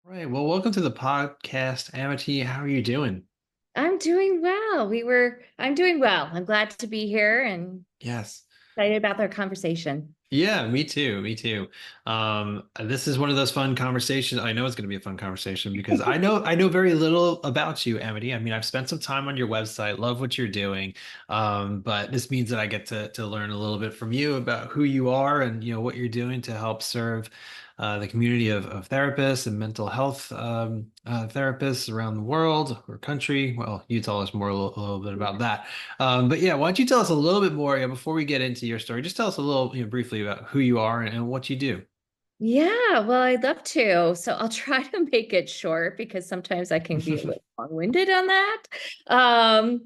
Right. Well, welcome to the podcast, Amity. How are you doing? I'm doing well. I'm doing well. I'm glad to be here and Yes. excited about their conversation. Yeah, me too. Me too. This is one of those fun conversations. I know it's going to be a fun conversation because I know very little about you, Amity. I mean, I've spent some time on your website, love what you're doing. But this means that I get to learn a little bit from you about who you are and what you're doing to help serve the community of therapists and mental health therapists around the world or country. Well, you tell us more a little bit about that. But yeah, why don't you tell us a little bit more, before we get into your story, just tell us a little, briefly about who you are and what you do. Yeah, well, I'd love to. So I'll try to make it short because sometimes I can be a little long-winded on that. Um,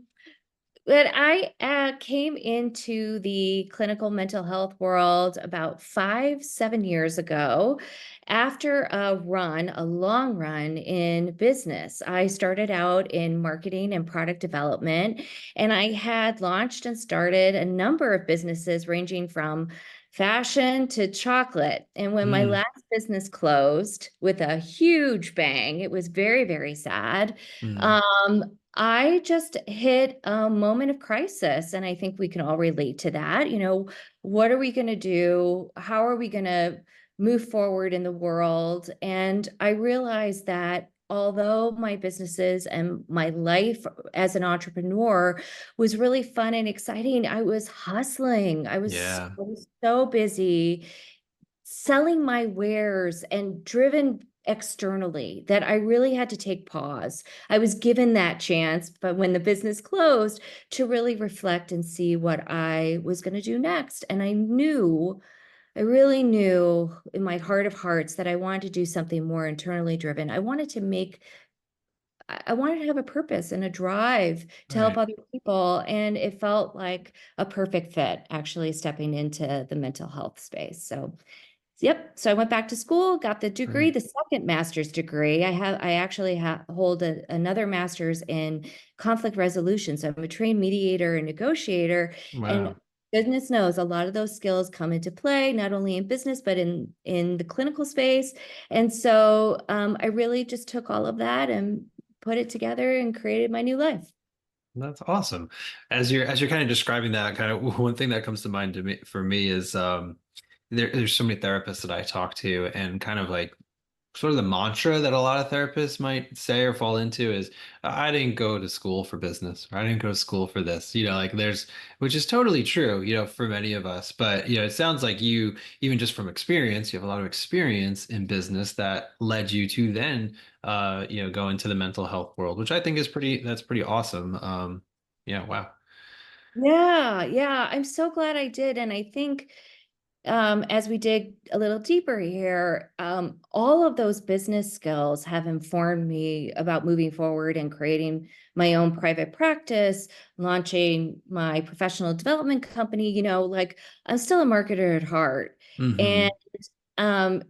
But I came into the clinical mental health world about 7 years ago after a long run in business. I started out in marketing and product development, and I had launched and started a number of businesses ranging from fashion to chocolate. And when my Mm, last business closed with a huge bang, it was very, very sad. mm, I just hit a moment of crisis, and I think we can all relate to that. What are we going to do? How are we going to move forward in the world? And I realized that although my businesses and my life as an entrepreneur was really fun and exciting, I was hustling. yeah, I was so busy selling my wares and driven externally that I really had to take pause. I was given that chance, but when the business closed, to really reflect and see what I was going to do next. And I really knew in my heart of hearts that I wanted to do something more internally driven. I wanted to have a purpose and a drive to help right, other people. And it felt like a perfect fit actually stepping into the mental health space. Yep. So I went back to school, got the degree, right. the second master's degree. I actually hold another master's in conflict resolution. So I'm a trained mediator and negotiator. And Wow. goodness knows a lot of those skills come into play, not only in business, but in the clinical space. And so I really just took all of that and put it together and created my new life. That's awesome. As you're kind of describing that, kind of one thing that comes to mind for me is there's so many therapists that I talk to and kind of like sort of the mantra that a lot of therapists might say or fall into is I didn't go to school for business or I didn't go to school for this, like which is totally true, for many of us. But, it sounds like you, even just from experience, you have a lot of experience in business that led you to then, go into the mental health world, which I think that's pretty awesome. Yeah, wow. Yeah, yeah. I'm so glad I did. And I think as we dig a little deeper here, all of those business skills have informed me about moving forward and creating my own private practice, launching my professional development company. Like I'm still a marketer at heart. And Hmm. um,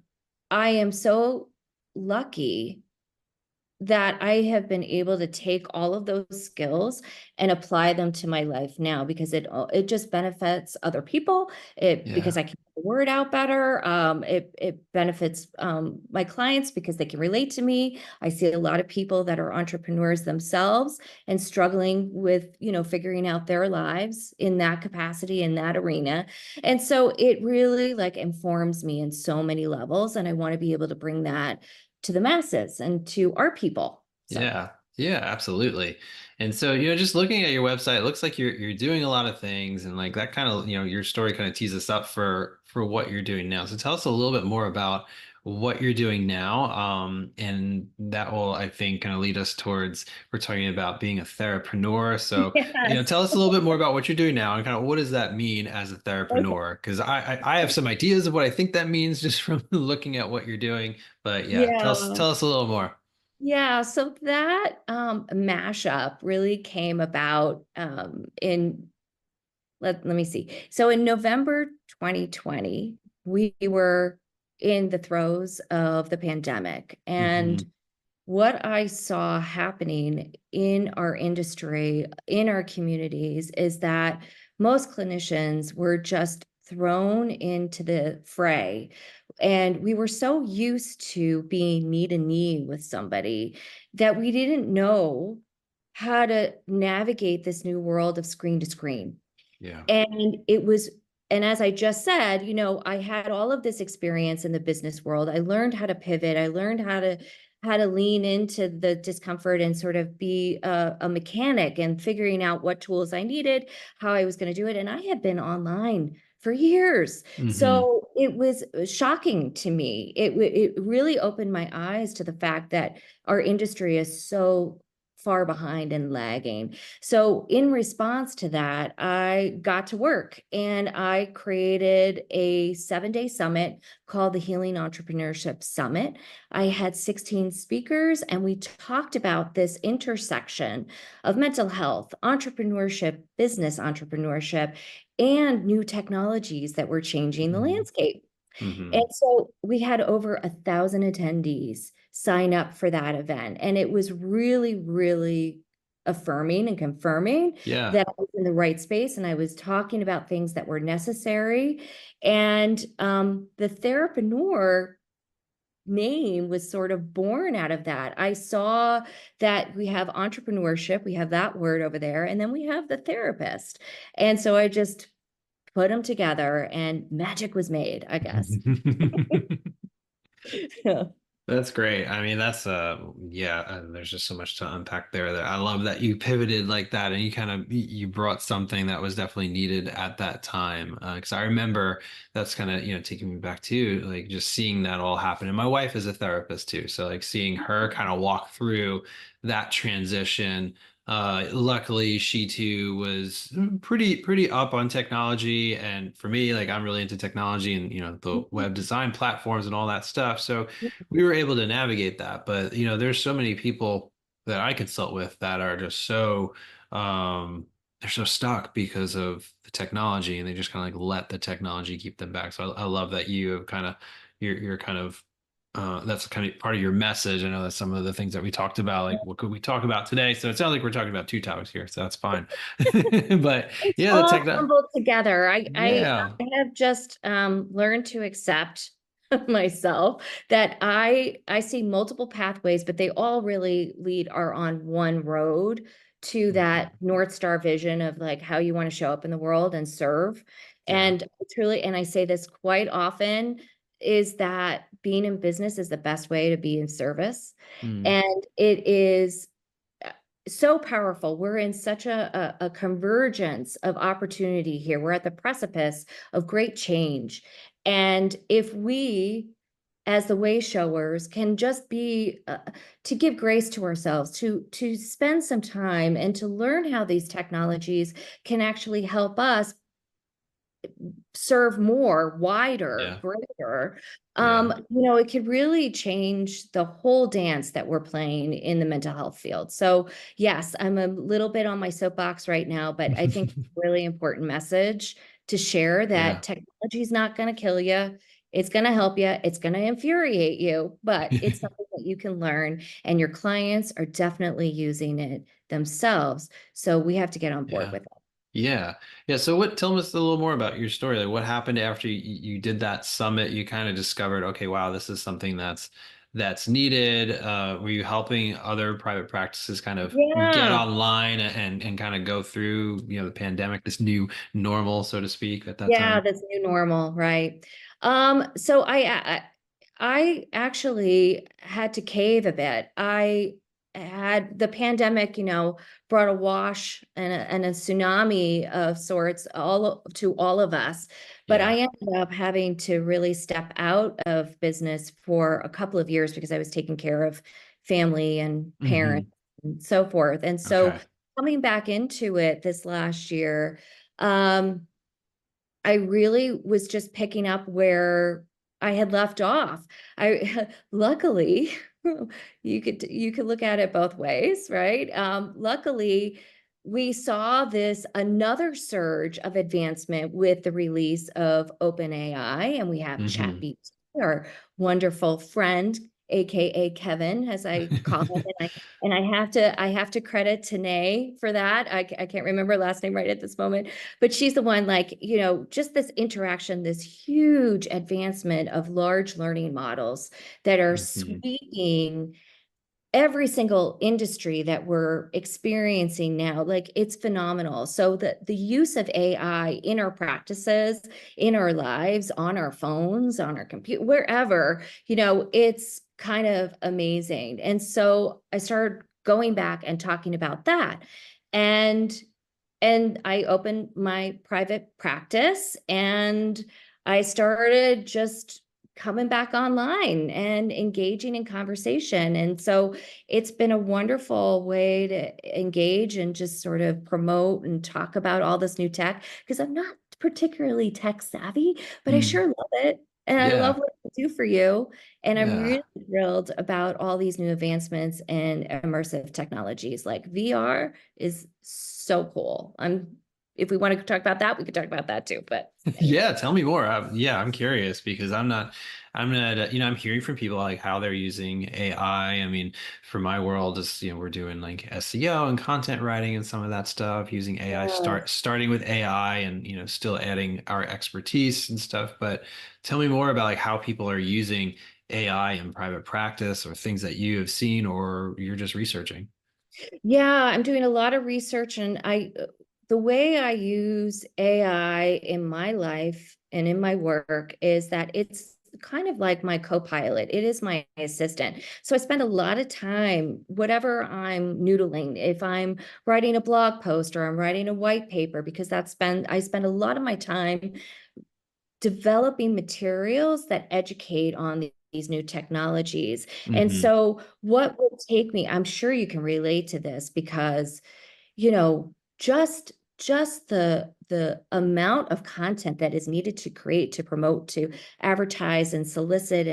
I am so lucky that I have been able to take all of those skills and apply them to my life now because it just benefits other people. It because Yeah. I can get the word out better. It benefits my clients because they can relate to me. I see a lot of people that are entrepreneurs themselves and struggling with figuring out their lives in that capacity in that arena. And so it really like informs me in so many levels, and I want to be able to bring that to the masses and to our people. So Yeah. Yeah, absolutely. And so, just looking at your website, it looks like you're doing a lot of things and like that kind of, your story kind of tees us up for what you're doing now. So tell us a little bit more about what you're doing now. And that will, I think, kind of lead us towards we're talking about being a therapreneur. So, yes. tell us a little bit more about what you're doing now and kind of what does that mean as a Okay. therapreneur? Because I have some ideas of what I think that means just from looking at what you're doing. But yeah, Yeah. tell us a little more. Yeah, so that mashup really came about in let me see. So in November 2020, we were in the throes of the pandemic. And Hmm. what I saw happening in our industry, in our communities, is that most clinicians were just thrown into the fray And we were so used to being knee to knee with somebody that we didn't know how to navigate this new world of screen to screen. Yeah. And it was, and as I just said, I had all of this experience in the business world. I learned how to pivot. I learned how to lean into the discomfort and sort of be a mechanic and figuring out what tools I needed, how I was going to do it. And I had been online for years. Hmm. So it was shocking to me. It really opened my eyes to the fact that our industry is so far behind and lagging. So in response to that, I got to work and I created a 7-day summit called the Healing Entrepreneurship Summit. I had 16 speakers and we talked about this intersection of mental health, entrepreneurship, business entrepreneurship, and new technologies that were changing the Hmm. landscape. And Hmm. so we had over 1,000 attendees sign up for that event. And it was really, really affirming and confirming Yeah. that I was in the right space and I was talking about things that were necessary. And the Therapreneur name was sort of born out of that. I saw that we have entrepreneurship, we have that word over there, and then we have the therapist. And so I just put them together and magic was made, I guess. Yeah. That's great. I mean, that's yeah, there's just so much to unpack there that I love that you pivoted like that and you kind of you brought something that was definitely needed at that time. Because I remember that's kind of, taking me back to like just seeing that all happen. And my wife is a therapist too. So like seeing her kind of walk through that transition. Luckily she too was pretty up on technology. And for me, like I'm really into technology and the web design platforms and all that stuff. So we were able to navigate that. But there's so many people that I consult with that are just so they're so stuck because of the technology and they just kind of like let the technology keep them back. So I love that you have kind of you're kind of that's kind of part of your message. I know that's some of the things that we talked about, like what could we talk about today? So it sounds like we're talking about two topics here, so that's fine. But It's yeah, the all techno tumbled together. yeah. I have just learned to accept myself that I see multiple pathways, but they all really are on one road to that Mhm. North Star vision of like how you want to show up in the world and serve. Yeah. And truly, and I say this quite often, is that being in business is the best way to be in service. Mm. And it is so powerful. We're in such a convergence of opportunity here. We're at the precipice of great change. And if we, as the way showers, can just be to give grace to ourselves, to spend some time and to learn how these technologies can actually help us serve more, wider, Yeah. greater, Yeah. it could really change the whole dance that we're playing in the mental health field. So yes, I'm a little bit on my soapbox right now, but I think it's a really important message to share that Yeah. technology is not going to kill you. It's going to help you. It's going to infuriate you, but it's something that you can learn, and your clients are definitely using it themselves. So we have to get on board Yeah. with it. Yeah. Yeah. So tell us a little more about your story. Like what happened after you did that summit? You kind of discovered, okay, wow, this is something that's needed. Were you helping other private practices kind of get Yeah. online and kind of go through, the pandemic, this new normal, so to speak, at that Yeah, time? that's new normal, right? So I actually had to cave a bit. I had the pandemic, brought a wash and a tsunami of sorts to all of us. But Yeah. I ended up having to really step out of business for a couple of years because I was taking care of family and Hmm. parents and so forth. And so Okay. coming back into it this last year, um, I really was just picking up where I had left off. I luckily you could look at it both ways, right? Luckily, we saw this another surge of advancement with the release of OpenAI, and we have Hmm. ChatGPT, our wonderful friend aka Kevin, as I call him. And I have to credit Tanae for that. I can't remember her last name right at this moment, but she's the one, like, just this interaction, this huge advancement of large learning models that are Hmm. sweeping every single industry that we're experiencing now. Like, it's phenomenal. So the use of AI in our practices, in our lives, on our phones, on our computer, wherever, it's kind of amazing. And so I started going back and talking about that. And I opened my private practice, and I started just coming back online and engaging in conversation. And so it's been a wonderful way to engage and just sort of promote and talk about all this new tech, because I'm not particularly tech savvy, but I Mm. sure love it. And I love Yeah. what I do for you. And I'm Yeah. really thrilled about all these new advancements in immersive technologies. Like, VR is so cool. If we want to talk about that, we could talk about that too. But anyway. Yeah, tell me more. Yeah, I'm curious because I'm not, I'm hearing from people like how they're using AI. I mean, for my world is, we're doing like SEO and content writing and some of that stuff using AI, Yeah. starting with AI and, still adding our expertise and stuff. But tell me more about like how people are using AI in private practice or things that you have seen or you're just researching. Yeah, I'm doing a lot of research, and the way I use AI in my life and in my work is that it's kind of like my co-pilot. It is my assistant. So I spend a lot of time, whatever I'm noodling, if I'm writing a blog post or I'm writing a white paper, because I spend a lot of my time developing materials that educate on these new technologies. And Hmm. so what will take me, I'm sure you can relate to this, because you know, just the amount of content that is needed to create, to promote, to advertise and solicit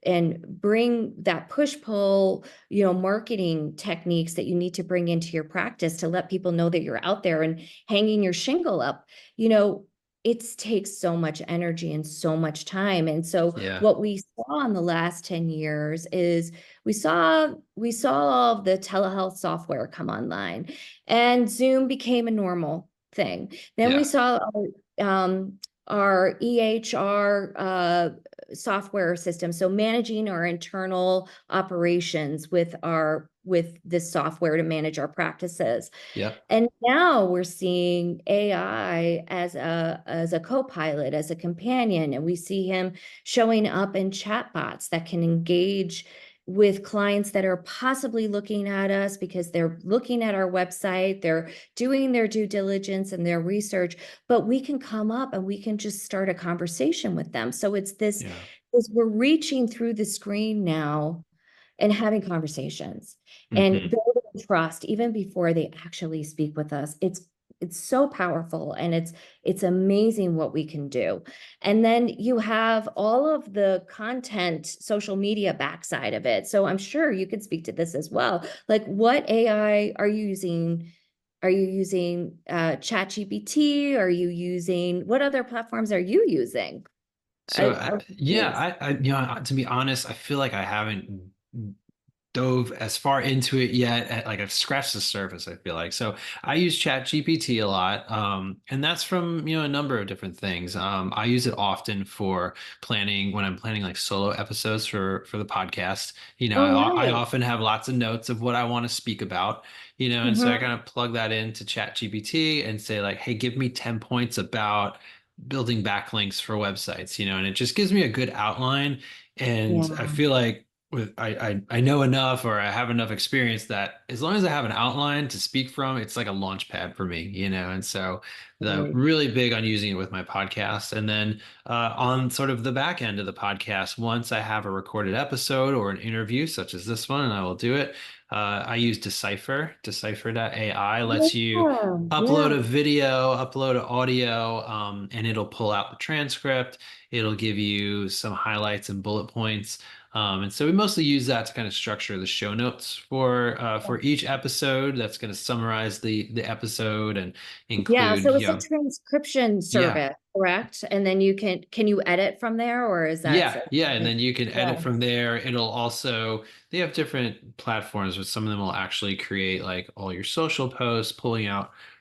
and bring that push pull, marketing techniques that you need to bring into your practice to let people know that you're out there and hanging your shingle up. You know, it takes so much energy and so much time. And so Yeah. what we saw in the last 10 years is we saw all of the telehealth software come online, and Zoom became a normal thing. Then we Yeah. saw our EHR software system, so managing our internal operations with this software to manage our practices. Yep. And now we're seeing AI as a co-pilot, as a companion, and we see him showing up in chatbots that can engage with clients that are possibly looking at us because they're looking at our website, they're doing their due diligence and their research, but we can come up and we can just start a conversation with them. So it's this, Yeah. as we're reaching through the screen now and having conversations and Hmm. building trust even before they actually speak with us. It's so powerful, and it's amazing what we can do. And then you have all of the content, social media backside of it. So I'm sure you could speak to this as well. Like, what AI are you using? Are you using ChatGPT? Are you using, what other platforms are you using? So I'm yeah, curious. to be honest, I feel like I haven't dove as far into it yet. Like I've scratched the surface, I feel like. So I use Chat GPT a lot. And that's from, a number of different things. I use it often for planning when I'm planning like solo episodes for the podcast. Oh, I nice. often have lots of notes of what I want to speak about, and so I Mhm. kind of plug that into Chat GPT and say like, hey, give me 10 points about building backlinks for websites, and it just gives me a good outline. And I Yeah. feel like I know enough or I have enough experience that as long as I have an outline to speak from, it's like a launch pad for me, and so the Right. really big on using it with my podcast. And then on sort of the back end of the podcast, once I have a recorded episode or an interview such as this one, and I will do it, I use Decipher. Decipher.ai lets you Yeah, upload yeah, a video, upload an audio, and it'll pull out the transcript. It'll give you some highlights and bullet points. And so we mostly use that to kind of structure the show notes for each episode. That's going to summarize the episode and yeah. include, So a know, transcription yeah. service, correct? And then can you edit from there, or is that Yeah, yeah, and then you can edit yeah, from there. It'll also, they have different platforms, but some of them will actually create like all your social posts,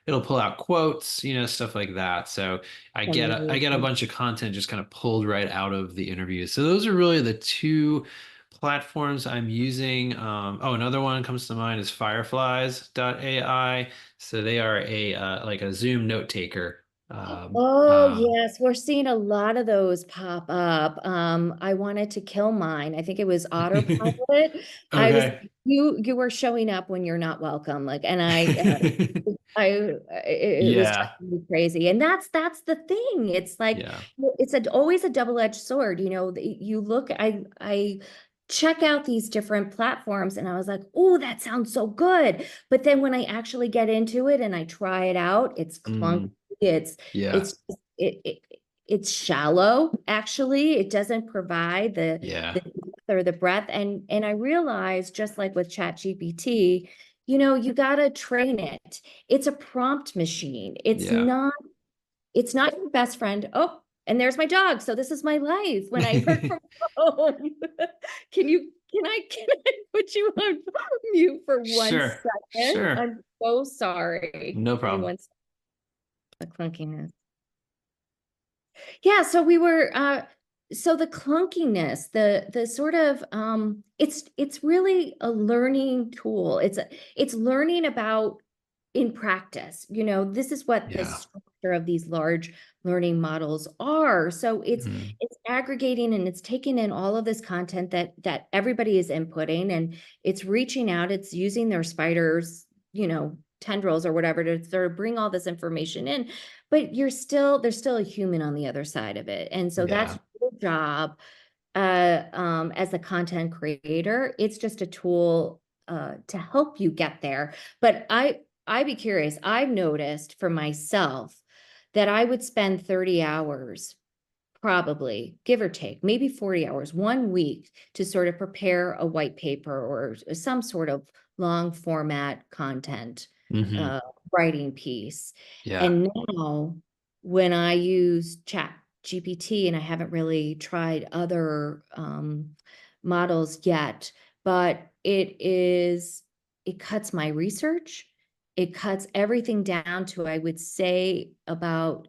it'll pull out quotes, stuff like that. So I get a amazing. bunch of content just kind of pulled right out of the interview. So those are really the two platforms I'm using. Oh, another one comes to mind is fireflies.ai. So they are a like a Zoom note taker. Oh, yes, we're seeing a lot of those pop up. I wanted to kill mine. I think it was autopilot. I was Okay. you were showing up when you're not welcome. Like, and I it was Yeah. driving me crazy. And that's the thing. It's like Yeah. it's always a double-edged sword. You look, I check out these different platforms and I was like, oh, that sounds so good. But then when I actually get into it and I try it out, it's clunky. Mm, It's yeah. it's it, it it's shallow, actually. It doesn't provide the Yeah. depth or the breadth. And I realized, just like with ChatGPT, you gotta train it. It's a prompt machine. Yeah. It's not your best friend. Oh, and there's my dog. So this is my life when I work from home. Can I put you on mute for one Sure. second? Sure. I'm so sorry. No Give me problem. one second. The clunkiness. Yeah, so the clunkiness, the sort of it's really a learning tool. It's learning about in practice. This is what the Yeah. structure of these large learning models are. So Mm, it's aggregating and it's taking in all of this content that everybody is inputting, and it's reaching out, it's using their spiders, tendrils or whatever, to sort of bring all this information in, but there's still a human on the other side of it. And so that's yeah. your job as a content creator. It's just a tool to help you get there. But I'd be curious. I've noticed for myself that I would spend 30 hours, probably, give or take, maybe 40 hours, 1 week, to sort of prepare a white paper or some sort of long format content Hmm. uh, writing piece. Yeah. And now, when I use Chat GPT, and I haven't really tried other models yet, but it cuts my research. It cuts everything down to, I would say, about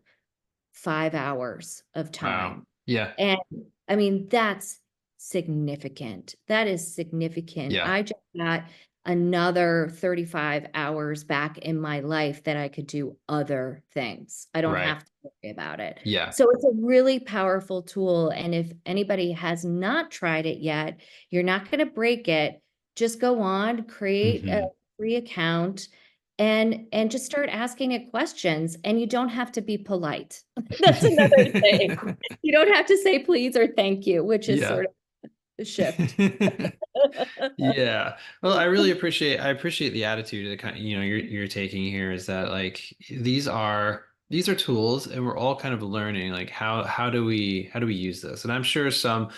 5 hours of Wow. time. Yeah. And I mean, that's significant. That is significant. Yeah. I just got another 35 hours back in my life that I could do other things. I don't Right. have to worry about it. Yeah. So it's a really powerful tool. And if anybody has not tried it yet, you're not going to break it. Just go on, create a Hmm. free account, and just start asking it questions. And you don't have to be polite. That's another thing. You don't have to say please or thank you, which is Yeah. sort of the shift. Yeah. Well, I appreciate the attitude that kind of, you're taking here, is that like these are tools and we're all kind of learning like how do we use this? And I'm sure some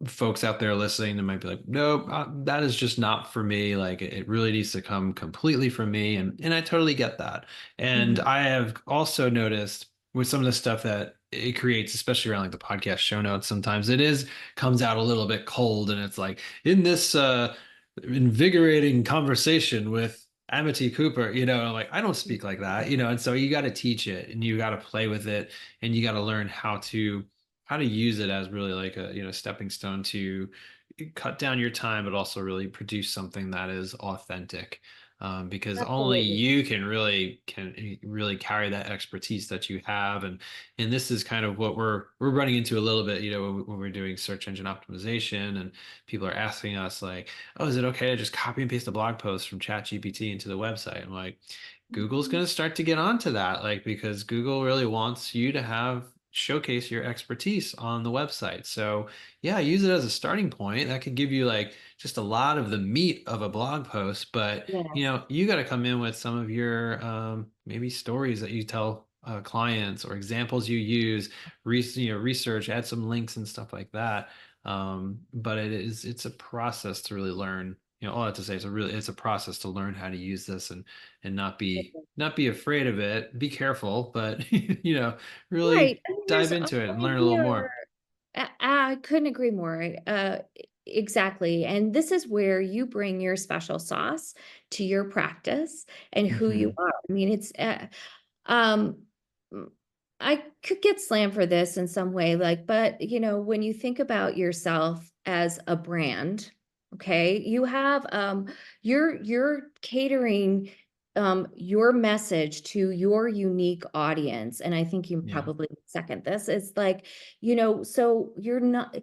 folks out there listening that might be like, nope, that is just not for me. Like it really needs to come completely from me. And I totally get that. And Mhm. I have also noticed with some of the stuff that it creates, especially around like the podcast show notes, sometimes it is comes out a little bit cold and it's like in this invigorating conversation with Amity Cooper, like I don't speak like that, and so you got to teach it and you got to play with it and you got to learn how to use it as really like a stepping stone to cut down your time but also really produce something that is authentic, because only Absolutely. you can really carry that expertise that you have. And this is kind of what we're running into a little bit, when we're doing search engine optimization and people are asking us like, oh, is it okay to just copy and paste a blog post from ChatGPT into the website? I'm like, Google's Mhm. going to start to get onto that, like, because Google really wants you to showcase your expertise on the website. So yeah, use it as a starting point. That could give you like just a lot of the meat of a blog post, but Yes. you got to come in with some of your maybe stories that you tell clients or examples you use, research, add some links and stuff like that. But it's a process to really learn, all that to say, it's a process to learn how to use this and not be afraid of it. Be careful, but Right. really I mean, there's dive into it and learn a little idea. more. I couldn't agree more. Exactly. And this is where you bring your special sauce to your practice and who you Hmm. are. I mean, um, mm, I could get slammed for this in some way, like, but when you think about yourself as a brand, okay, you're catering your message to your unique audience. And I think you Yeah. probably second this is like, so you're not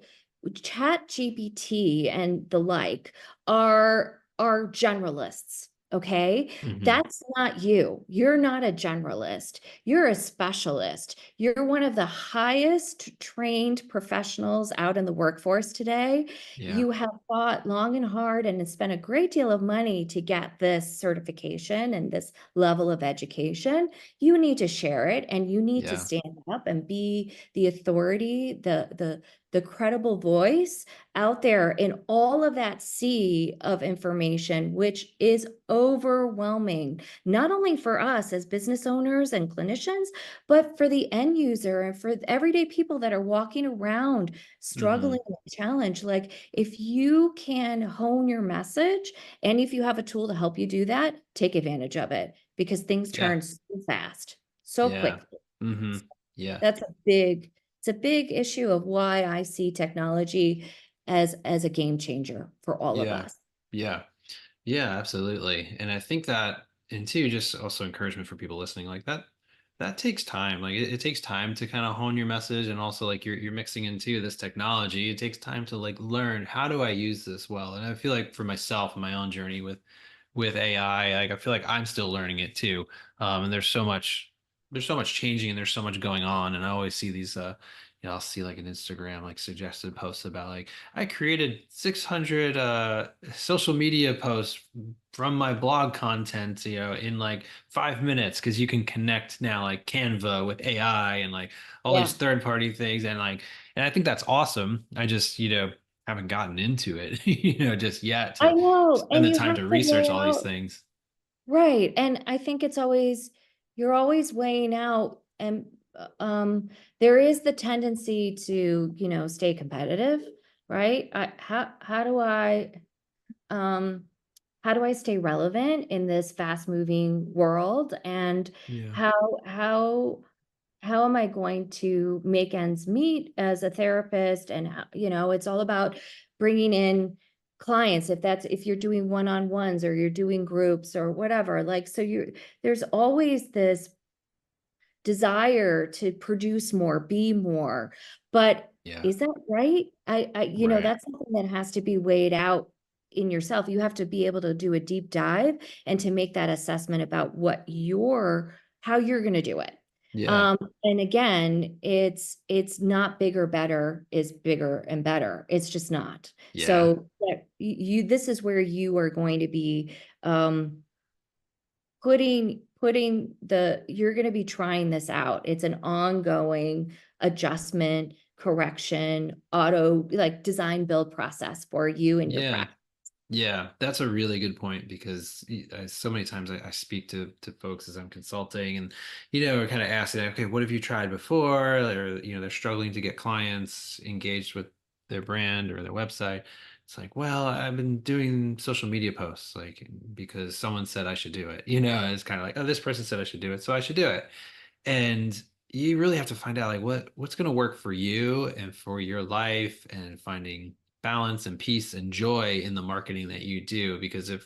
Chat GPT and the like are generalists. Okay. Hmm. That's not you. You're not a generalist. You're a specialist. You're one of the highest trained professionals out in the workforce today. Yeah. You have fought long and hard and spent a great deal of money to get this certification and this level of education. You need to share it and you need to Yeah. stand up and be the authority, the credible voice out there in all of that sea of information, which is overwhelming, not only for us as business owners and clinicians, but for the end user and for everyday people that are walking around struggling Hmm. with challenge. Like if you can hone your message and if you have a tool to help you do that, take advantage of it because things Yeah. turn so fast, so Yeah. quickly. Hmm. Yeah. That's it's a big issue of why I see technology as a game changer for all of Yeah. us. Yeah. Yeah, absolutely. And I think that, and two, just also encouragement for people listening, like that takes time. Like it takes time to kind of hone your message, and also like you're mixing into this technology. It takes time to like learn how do I use this well. And I feel like for myself, my own journey with AI, like I feel like I'm still learning it too. And there's so much changing and there's so much going on. And I always see these I'll see like an Instagram like suggested posts about like I created 600 social media posts from my blog content, in like 5 minutes because you can connect now like Canva with AI and like all these Yeah. third party things and I think that's awesome. I just, haven't gotten into it, just yet I to know. spend And the you time have to to research weigh all these out, things. right. And I think you're always weighing out and there is the tendency to, stay competitive, right? Um, how do I stay relevant in this fast moving world? And Yeah. how, how, how am I going to make ends meet as a therapist? And it's all about bringing in clients if you're doing one-on-ones or you're doing groups or whatever. Like, so there's always this desire to produce more, be more. But Yeah. is that right? Right. That's something that has to be weighed out in yourself. You have to be able to do a deep dive and to make that assessment about how you're going to do it. Yeah. And again, it's not bigger, better is bigger and better. It's just not. Yeah. So yeah, this is where you are going to be you're going to be trying this out. It's an ongoing adjustment, correction, auto like design build process for you and your Yeah. practice. Yeah, that's a really good point because so many times I speak to folks as I'm consulting and we're kind of asking, okay, what have you tried before? Or they're struggling to get clients engaged with their brand or their website. It's like, well, I've been doing social media posts like because someone said I should do it. And it's kind of like, oh, this person said I should do it, so I should do it. And you really have to find out like what's going to work for you and for your life and finding balance and peace and joy in the marketing that you do because if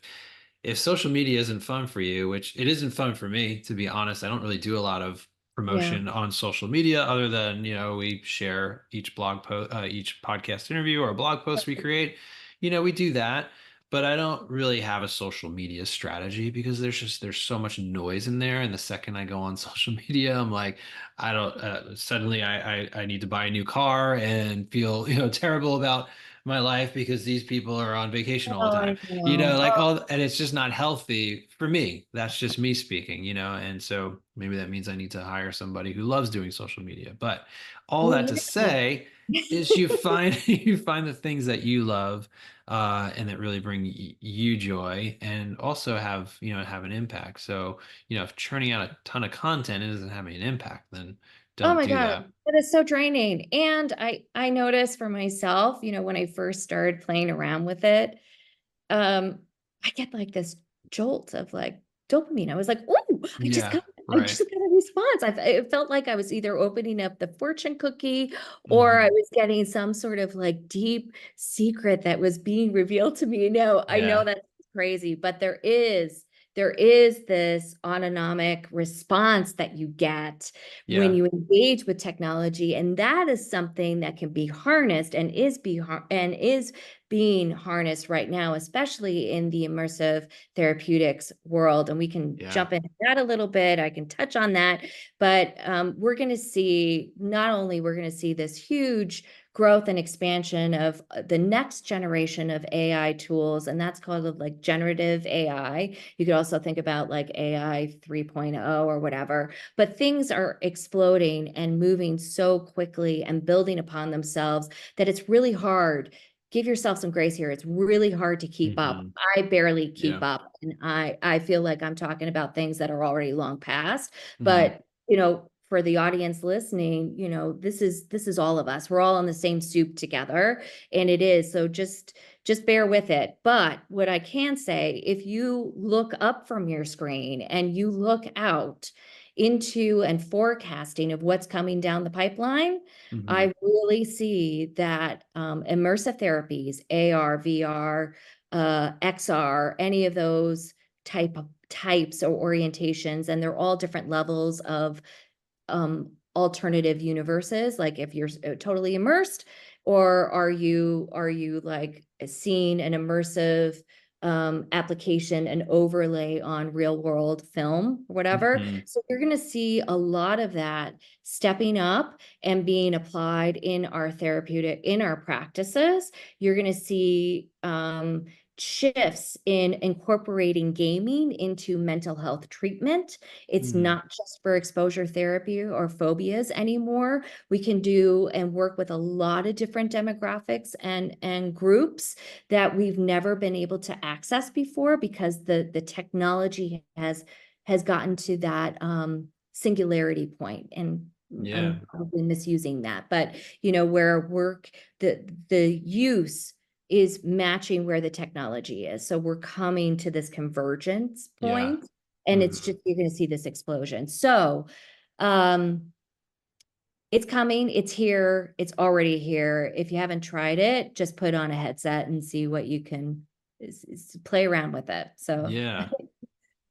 social media isn't fun for you, which it isn't fun for me, to be honest, I don't really do a lot of Yeah. promotion on social media other than, we share each blog post, each podcast interview or blog post we create. We do that, but I don't really have a social media strategy because there's so much noise in there. And the second I go on social media, I'm like, I don't, suddenly I need to buy a new car and feel, terrible about my life because these people are on vacation all the Oh, time I know. like Oh, all and it's just not healthy for me. That's just me speaking, and so maybe that means I need to hire somebody who loves doing social media. But all well, that to say, is you find you find the things that you love and that really bring you joy and also have have an impact. So if churning out a ton of content and isn't having an impact, then Oh don't my do God, that. that is so draining. And I noticed for myself, when I first started playing around with it, um, I get like this jolt of like dopamine. I was like, "Oh, Yeah, I right. just got a response." It felt like I was either opening up the fortune cookie or I Hmm. was getting some sort of like deep secret that was being revealed to me. I know Yeah, that's crazy, but there is this autonomic response that you get when yeah, you engage with technology, and that is something that can be harnessed and is being harnessed right now, especially in the immersive therapeutics world. And we can yeah. jump into that a little bit. I can touch on that, but we're going to see not only we're going to see this huge growth and expansion of the next generation of AI tools, and that's called like generative AI. You could also think about like AI 3.0 or whatever, but things are exploding and moving so quickly and building upon themselves that it's really hard. Give yourself some grace here. It's really hard to keep up. Hmm. I barely keep Yeah. up, and I feel like I'm talking about things that are already long past. Hmm. But for the audience listening, this is all of us. We're all in the same soup together, and it is. So just bear with it. But what I can say, if you look up from your screen and you look out into and forecasting of what's coming down the pipeline, Hmm. I really see that immersive therapies, AR, VR, XR, any of those types or orientations, and they're all different levels of alternative universes, like if you're totally immersed, or are you like seeing an immersive application and overlay on real world film or whatever. Hmm. So you're going to see a lot of that stepping up and being applied in our practices. You're going to see shifts in incorporating gaming into mental health treatment. It's Hmm. not just for exposure therapy or phobias anymore. We can do and work with a lot of different demographics and groups that we've never been able to access before because the technology has gotten to that singularity point. And Yeah. I'm probably misusing that, but where work the use is matching where the technology is. So we're coming to this convergence Yeah. point, and it's Hmm. just you're going to see this explosion. So um it's coming, it's here, it's already here. If you haven't tried it, just put on a headset and see what you can play around with it. So Yeah.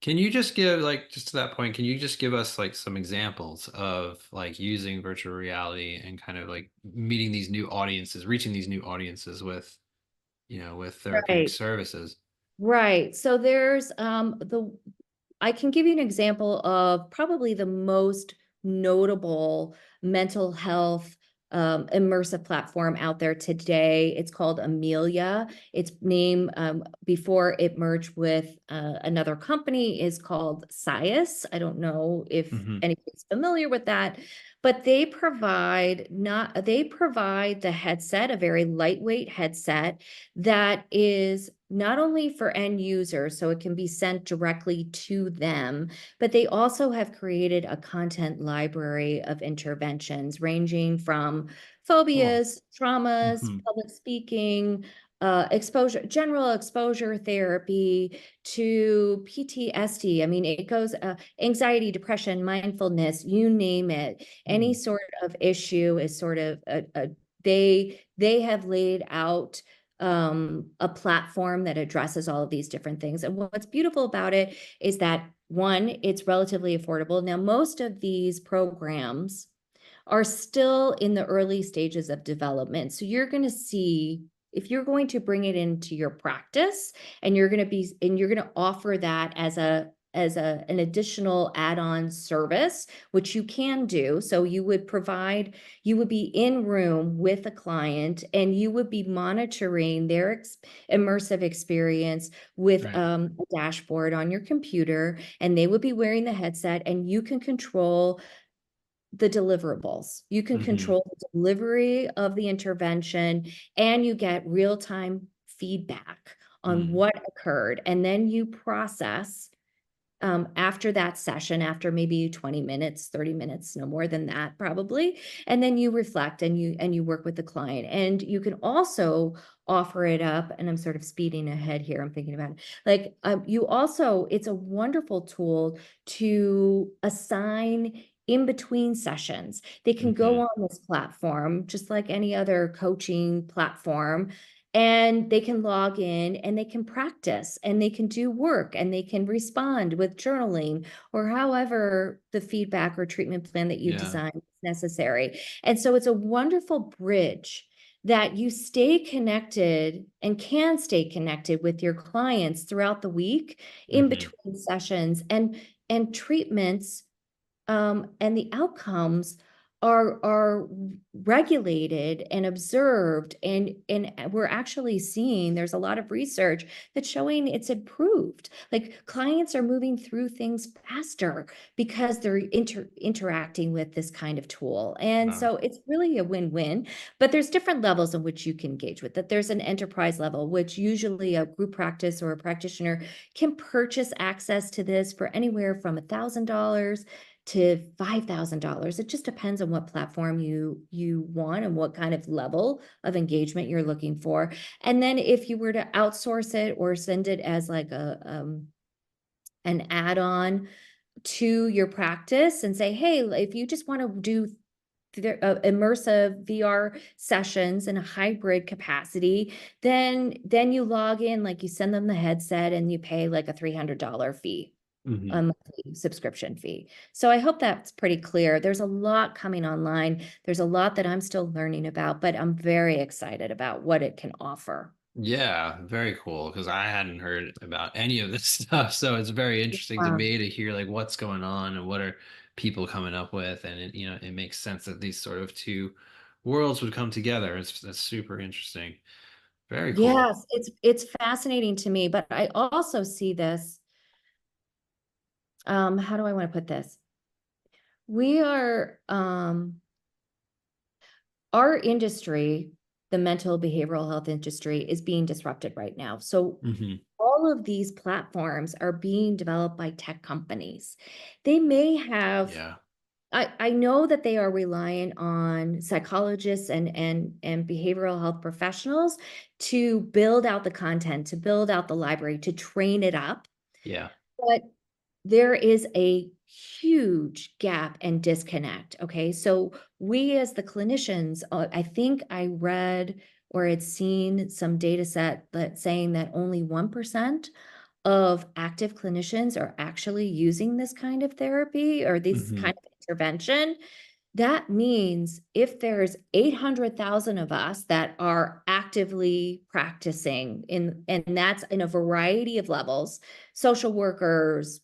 Can you just give like just to that point, can you just give us like some examples of like using virtual reality and kind of like meeting these new audiences, reaching these new audiences with, with therapeutic right. services? Right. So there's the I can give you an example of probably the most notable mental health immersive platform out there today. It's called Amelia. Its name before it merged with another company is called Sias. I don't know if Hmm. anybody's familiar with that, but they provide the headset, a very lightweight headset that is not only for end users, so it can be sent directly to them, but they also have created a content library of interventions ranging from Cool. phobias, traumas, Hmm. public speaking, general exposure therapy to PTSD. I mean, it goes anxiety, depression, mindfulness, you name it. Any Hmm. sort of issue is sort of they have laid out a platform that addresses all of these different things. And what's beautiful about it is that one, it's relatively affordable. Now, most of these programs are still in the early stages of development. So you're going to see if you're going to bring it into your practice and you're going to offer that as an additional add-on service, which you can do. So you would be in room with a client and you would be monitoring their immersive experience with Right. a dashboard on your computer, and they would be wearing the headset, and you can control the deliverables. You can Hmm. control the delivery of the intervention, and you get real-time feedback on Mm. what occurred. And then you process after that session, after maybe 20 minutes, 30 minutes, no more than that probably. And then you reflect and you work with the client. And you can also offer it up, and I'm sort of speeding ahead here, I'm thinking about it. Like you also, it's a wonderful tool to assign in between sessions. They can go Hmm. on this platform, just like any other coaching platform, and they can log in and they can practice and they can do work and they can respond with journaling or however the feedback or treatment plan that you Yeah. design is necessary. And so it's a wonderful bridge that you stay connected and can stay connected with your clients throughout the week in Hmm. between sessions, and treatments and the outcomes are regulated and observed, and we're actually seeing there's a lot of research that's showing it's improved. Like clients are moving through things faster because they're interacting with this kind of tool. And Wow. so it's really a win-win, but there's different levels in which you can engage with it. There's an enterprise level, which usually a group practice or a practitioner can purchase access to this for anywhere from $1,000 to $5,000. It just depends on what platform you want and what kind of level of engagement you're looking for. And then if you were to outsource it or send it as like a an add-on to your practice and say, hey, if you just want to do immersive VR sessions in a hybrid capacity, then you log in, like you send them the headset and you pay like a $300 fee, a Hmm. monthly subscription fee. So I hope that's pretty clear. There's a lot coming online. There's a lot that I'm still learning about, but I'm very excited about what it can offer. Yeah, very cool. Because I hadn't heard about any of this stuff, so it's very interesting to Um, me to hear like what's going on and what are people coming up with, and it, it makes sense that these sort of two worlds would come together. That's super interesting. Very cool. yes, it's fascinating to me, but I also see this. How do I want to put this? We are our industry, the mental behavioral health industry, is being disrupted right now. So Hmm. all of these platforms are being developed by tech companies. They may have, Yeah. I know that they are reliant on psychologists and behavioral health professionals to build out the content, to build out the library, to train it up. Yeah. But there is a huge gap and disconnect. Okay. So we as the clinicians, I think I read or had seen some data set that saying that only 1% of active clinicians are actually using this kind of therapy or this Hmm. kind of intervention. That means if there's 800,000 of us that are actively practicing and that's in a variety of levels, social workers,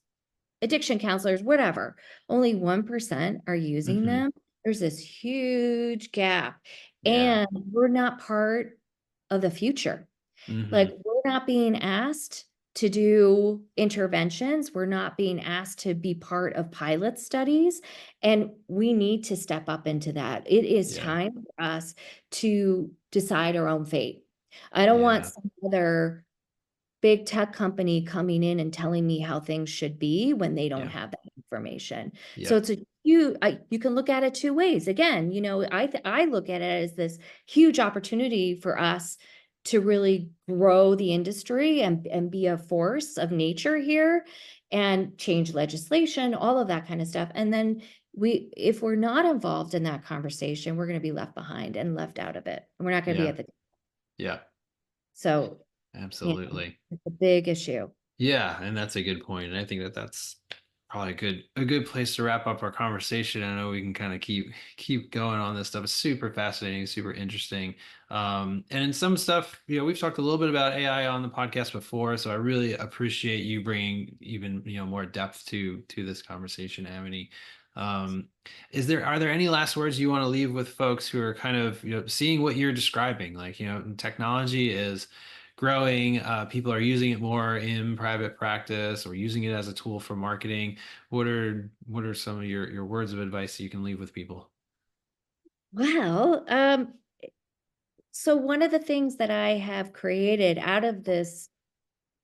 addiction counselors, whatever, only 1% are using Hmm. them. There's this huge gap, Yeah. and we're not part of the future. Like, Hmm. we're not being asked to do interventions. We're not being asked to be part of pilot studies, and we need to step up into that. It is Yeah. time for us to decide our own fate. I don't want Yeah. some other big tech company coming in and telling me how things should be when they don't Yeah. have that information. So Yep. it's a you can look at it two ways. Again, I look at it as this huge opportunity for us to really grow the industry and be a force of nature here and change legislation, all of that kind of stuff. And then if we're not involved in that conversation, we're going to be left behind and left out of it. And we're not going to be Yeah. at the Yeah. so Absolutely. it's a big issue. Yeah, and that's a good point. And I think that that's probably a good place to wrap up our conversation. I know we can kind of keep going on this stuff. It's super fascinating, super interesting. And in some stuff, we've talked a little bit about AI on the podcast before, so I really appreciate you bringing even more depth to this conversation, Amity. Um, are there any last words you want to leave with folks who are kind of seeing what you're describing? Like technology is growing. People are using it more in private practice or using it as a tool for marketing. What are some of your words of advice that you can leave with people? Well, so one of the things that I have created out of this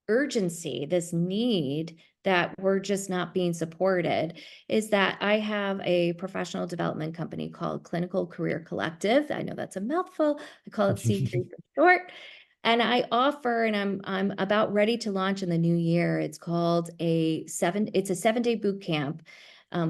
urgency, this need that we're just not being supported, is that I have a professional development company called Clinical Career Collective. I know that's a mouthful. I call it C3 for short. And I offer, and I'm about ready to launch in the new year. It's a 7-day boot camp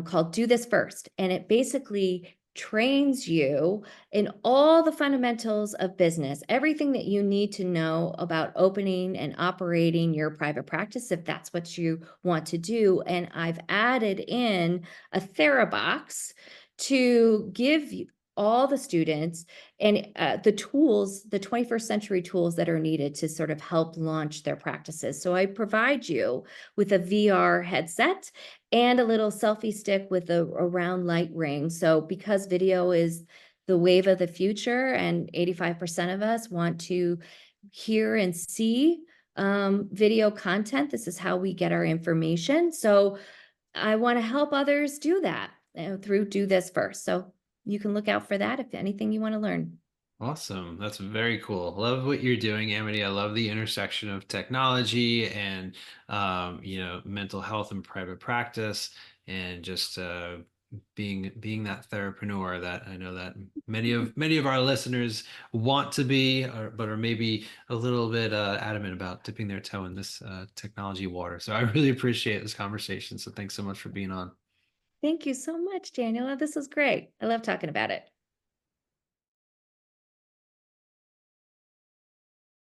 called Do This First. And it basically trains you in all the fundamentals of business, everything that you need to know about opening and operating your private practice, if that's what you want to do. And I've added in a TheraBox to give all the students and the tools, the 21st century tools that are needed to sort of help launch their practices. So I provide you with a VR headset and a little selfie stick with a round light ring. So because video is the wave of the future, and 85% of us want to hear and see video content. This is how we get our information. So I want to help others do that through Do This First. So you can look out for that if anything you want to learn. Awesome. That's very cool. Love what you're doing, Amity. I love the intersection of technology and mental health and private practice and just being that therapreneur that I know that many of our listeners want to be, but are maybe a little bit adamant about dipping their toe in this technology water. So I really appreciate this conversation. So thanks so much for being on. Thank you so much, Daniela. This was great. I love talking about it.